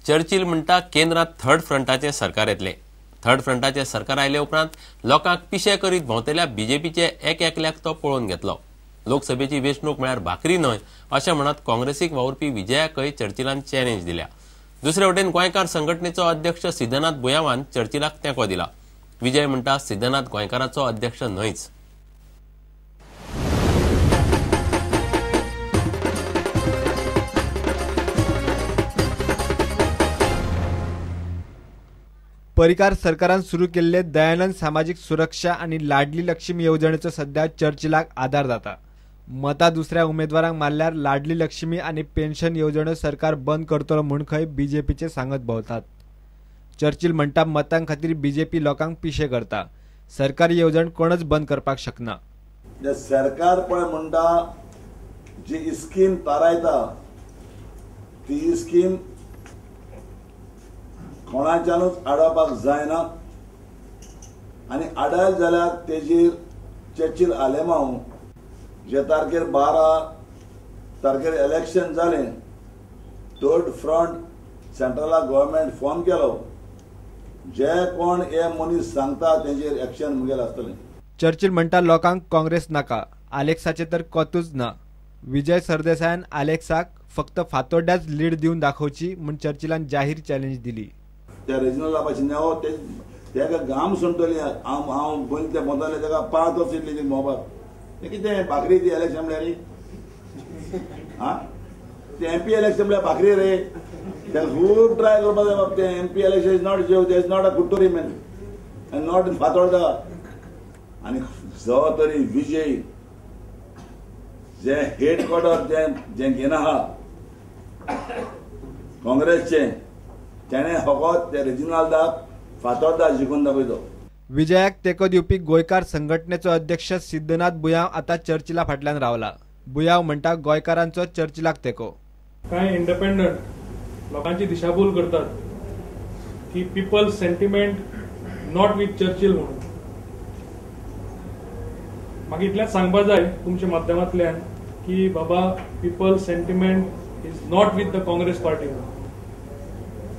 Churchill म्हणटा केंद्रात third फ्रंटाचे सरकार येतले। थर्ड फ्रंटाचे सरकार आयले उपरांत लोकांक पिशे करीत भोंवतल्या बीजेपीचे एक एकल्याक तो पळोवन घेतलो। लोकसभेची वेंचणूक म्हळ्यार भाकरी न्हय अशें म्हणत काँग्रेसीक वावुरपी विजयाकय चर्चिलान चॅलेंज दिल्या। दुसरे वटेन गोंयकार संघटनेचो अध्यक्ष सिद्धनाथ बुयावान चर्चिलाक तेंको दिला। विजय म्हणटा सिद्धनाथ गोंयकाराचो अध्यक्ष न्हयच। परिकार सरकारान सुरू केल्ले दयानंद सामाजिक सुरक्षा आणि लाडली लक्ष्मी येवजणेचो सध्या चर्चिलाक आधार जाता। मतां दुसऱ्या उमेदवारांक मारल्यार लाडली लक्ष्मी आणि पेन्शन येवजण्यो सरकार बंद करतलो म्हूण खंय बीजेपीचे सांगत भोंवतात। चर्चिल म्हणटा मतां खातीर बीजेपी लोकांक पिशे करता, सरकारी येवजण कोणच बंद करपाक शकना। सरकार पळय म्हणटा जी स्कीम तारायता ती स्कीम कोणाच्यानूच आडोवपाक जायना आनी आडायल जाल्यार तेजेर चर्चिल आलेमांव जे तारखेर 12 तारखेर इलेक्शन जालें थर्ड फ्रंट सेंट्रलाक गव्हर्नमेंट फॉर्म केलो जे कोण हे मनीस सांगता तेजेर एक्शन मुगेल आसतलें। चर्चिल म्हणटा लोकांक काँग्रेस नाका, आलेक्साचे तर कोतूच ना। विजय सरदेसायान आलेक्साक फक्त फातोड्याच लीड दिवन दाखोवची म्हूण चर्चिलान जाहीर चॅलेंज दिली। त्या रिजनल लाभाची नेवो तेका गाम सुंटली हांव गोंयतले मोदले तेका 5 वर्स इतली ती मोबायल ते कितें भाकरी ती इलेक्शन म्हळ्यार हां ते एमपी इलेक्शन म्हळ्यार भाकरी रे ते खूब ट्राय करपा जाय बाबा ते MP election is not there is not a कुट्टोरी man and not in Fatorda आनी जो तरी विजय जे हेडक्वॉर्टर जे घेना आहा काँग्रेसचे तेणे फकत ते रिजनल दाक फातोर्डा जिखून दाखयलो। विजयाक तेको दिवपी गोंयकार संघटनेचो अध्यक्ष सिद्धनाथ बुयाव आता चर्चिला फाटल्यान रावला। बुयाव म्हणटा गोंयकारांचो चर्चिलाक तेको। कांय इंडिपेंडंट लोकांची दिशाभूल करतात की people sentiment not with Churchill म्हणून। म्हाका इतलेंच सांगपा जाय तुमच्या माध्यमांतल्यान की बाबा people sentiment is not with the Congress party.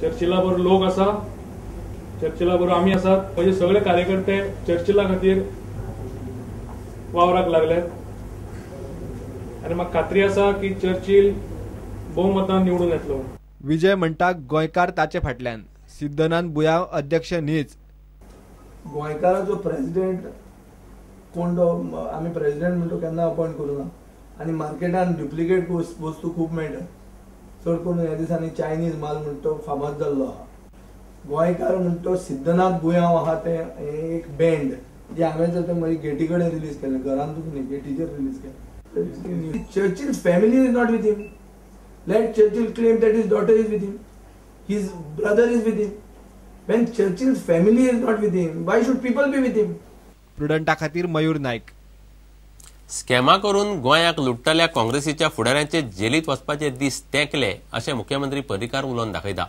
चर्चिला बरोबर लोक आसा, चर्चिला बरोबर आमी आसात, म्हणजे सगळे कार्यकर्ते चर्चिला खातीर वावराक लागल्यात आनी म्हाका खात्री आसा की चर्चिल बहुमतान निवडून येतलो। विजय म्हणटा गोंयकार ताचे फाटल्यान, सिद्धनाथ बुयाव अध्यक्ष न्हीच। गोंयकाराचो प्रेसिडेंट कोण तो आमी प्रेसिडेंट म्हणतो केन्ना अपॉइंट करूना आनी मार्केटान डुप्लिकेट वस्तू खूब मेळटा। चड करून ह्या दिसांनी चायनीज माल म्हणतो फामाद जाल्लो आहा। गोंयकार म्हणतो सिद्धनाथ बुयाव आहा ते एक बँड जे हांवें तर मागीर गेटी कडेन रिलीज केलें, घरांतूच न्ही गेटीचेर रिलीज केलें। Churchill family is not with him. Let Churchill claim that his daughter is with him, his brother is with him. When Churchill family is not with him, why should people be with him? प्रुडंटा खातीर मयूर नायक। स्कॅमा करून गोंयाक लुटतल्या काँग्रेसीच्या फुडाऱ्यांचे जेलीत वचपाचे दीस तेंकले अशें मुख्यमंत्री पर्रीकार उलोवन दाखयता।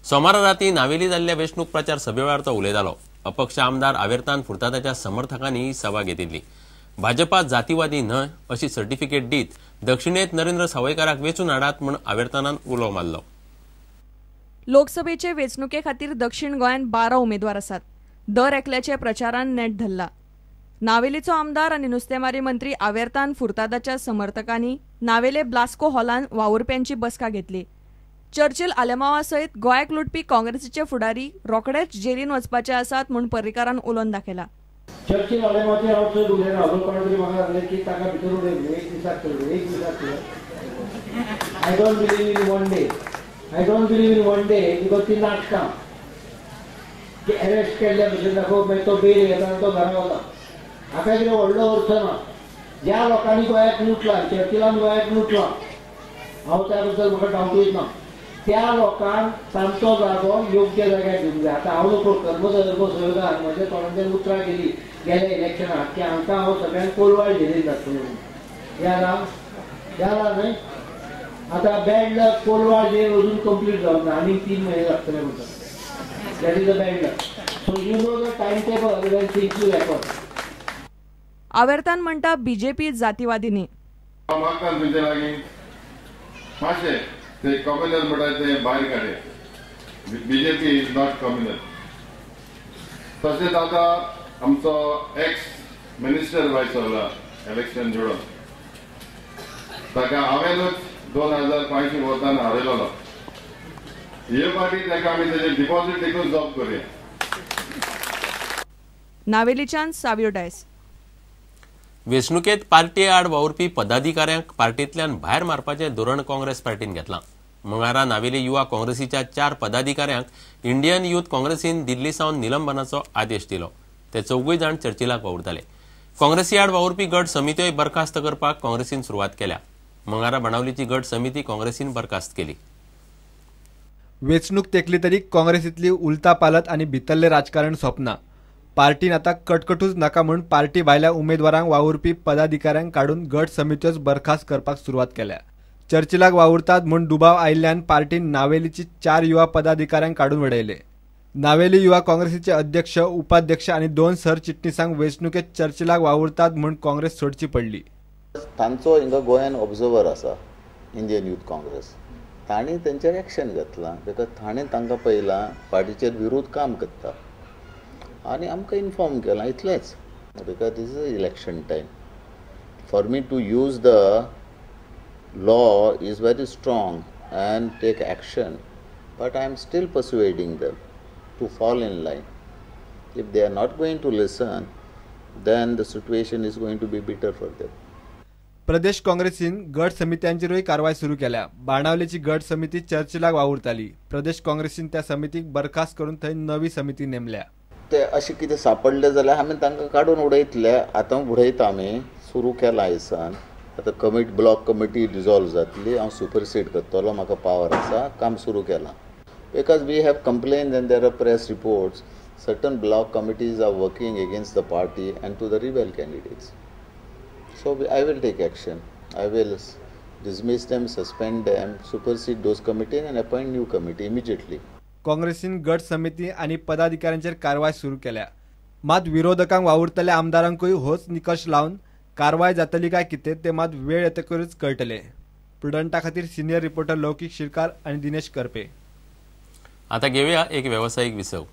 सोमारा राती नावेली जाल्ल्या वेंचणूक प्रचार सभे वेळार तो उलयतालो। अपक्ष आमदार आवेर्तान फुर्तादाच्या समर्थकांनी सभा घेतिल्ली। भाजपा जातीवादी न्हय अशी सर्टिफिकेट दीत दक्षिणेत नरेंद्र सावयकाराक वेचून हाडात म्हूण आवेर्तानान उलो मारलो। लोकसभेचे वेंचणुके खातीर दक्षिण गोंयांत 12 उमेदवार आसात। दर एकल्याचे प्रचारान नेट धरला। नावेलीचो आमदार आनी नुस्तेमारी मंत्री आवेर्तान फुर्तादाच्या समर्थकांनी नावेले ब्लास्को हॉलान वावुरप्यांची बसका घेतली। चर्चिल आलेमावा सयत गोंयाक लुटपी काँग्रेसीचे फुडारी रोखडेच जेलीन वचपाचे आसात म्हूण पर्रीकारान उलोवन दाखयला। चर्चिल आलेमाचे हांव चड उलयना, हांव कोण म्हाका सांगलें की ताका भितर उडयलें एक दिसाक केलें। I don't believe in one day, I don't believe in one day because ती नाटकां की अरेस्ट केल्ल्या भशेन दाखोवप मागीर तो बेल घेता आनी तो घरा वता। हाका कितें व्हडलो अर्थ ना। ज्या लोकांनी गोंयाक लुटला, चर्चिलान गोंयाक लुटला, हांव त्या बद्दल म्हाका डावटूच ना। त्या लोकांक तांचो जागो योग्य जाग्यार दिवंक जाय। आतां हांव नको कर्मधर्म सहकार म्हज्या तोंडांतल्यान उतरां गेली गेल्या इलेक्शनाक की हांकां हांव सगळ्यांक कोलवाळ झेलीन धाडटलो म्हणून। याद न्हय? आतां बँड कोलवाळ जेल अजून कंप्लीट जावंक ना, आनी 3 म्हयने लागतले म्हणटा। That is a band. So you know the time table when things will happen. आवेर्तान म्हणटा बीजेपी जातीवादी न्ही। माशे ते कम्युनल म्हणटा ते भायर काडे BJP is not communal. तशेंच आतां आमचो एक्स मिनिस्टर वायसरला इलेक्शन जोडून ताका हांवेनूच 2005 वोटान हारयलोलो. हे फावटी ताका आमी तेजे डिपॉझिट देखून जॉब करूया. नावेलीच्यान सावियो डायस. वेंचणुकेंत पार्टी आड वावुरपी पदाधिकाऱ्यांक पार्टींतल्यान भायर मारपाचें धोरण काँग्रेस पार्टीन घेतलां. मंगळारा नावेली युवा काँग्रेसीच्या 4 पदाधिकाऱ्यांक इंडियन यूथ काँग्रेसीन दिल्ली सावन निलंबनाचो आदेश दिलो. ते 4 जाण चर्चिलाक वावुरताले. काँग्रेसी आड वावुरपी गट समित्योय बरखास्त करपाक काँग्रेसीन सुरवात केल्या. मंगळारा बाणावलीची गट समिती काँग्रेसीन बरखास्त केली. वेंचणूक तेंकली तरी काँग्रेसींतली उलथापालथ आनी भितरलें राजकारण सोंपना. पार्टीन आतां कटकटूच नाका म्हूण पार्टी भायल्या उमेदवारांक वावुरपी पदाधिकाऱ्यांक काडून गट समित्योच बरखास्त करपाक सुरवात केल्या. चर्चिलाक वावुरतात म्हूण दुबाव आयिल्ल्यान पार्टीन नावेलीची 4 युवा पदाधिकाऱ्यांक काडून उडयले. नावेली युवा काँग्रेसीचे अध्यक्ष, उपाध्यक्ष आनी 2 सरचिटणीसांक वेंचणुकेत चर्चिलाक वावुरतात म्हूण काँग्रेस सोडची पडली. तांचो हिंगा गोंयान ऑब्झर्वर आसा इंडियन यूथ काँग्रेस. तांणी तेंचेर एक्शन घेतलां बिकॉज ताणें तांकां पळयलां पार्टीचेर विरोध काम करता आनी आमकां इन्फॉर्म केलां इतलेंच. Because this is election time. For me to use the law is very strong and take action, but I am still persuading them to fall in line. If they are not going to listen, then the situation is going to be bitter for them. प्रदेश काँग्रेसीन गट समित्यांचेरूय कारवाय सुरू केल्या. बाणावलेची गट समिती चर्चिलाक वावुरताली. प्रदेश काँग्रेसीन त्या समितीक बरखास्त करून थंय नवी समिती नेमल्या. ते अशें कितें सापडलें जाल्यार आमी तांकां काडून उडयतले. आतां उडयता आमी सुरू केला आयसान. आतां ब्लॉक कमिटी डिजॉल्व जातली. हांव सुपरसीड करतलो. म्हाका पावर आसा. काम सुरू केलां. Because we have complained and there are press reports. Certain block committees are working against the party and to the rebel candidates. So I will take action. I will dismiss them, suspend them, supersede those committees and appoint new committee immediately. काँग्रेसीन गट समिती आणि पदाधिकाऱ्यांचेर कारवाय सुरू केल्या. मात विरोधकांक वावुरतल्या आमदारांकूय होच निकश लावन कारवाय जातली काय कितें ते मात वेळ येतकच कळटले. प्रुडंटा खातीर सिनियर रिपोर्टर लौकिक शिरकार आणि दिनेश करपे. आता घेऊया एक व्यावसायिक विसव.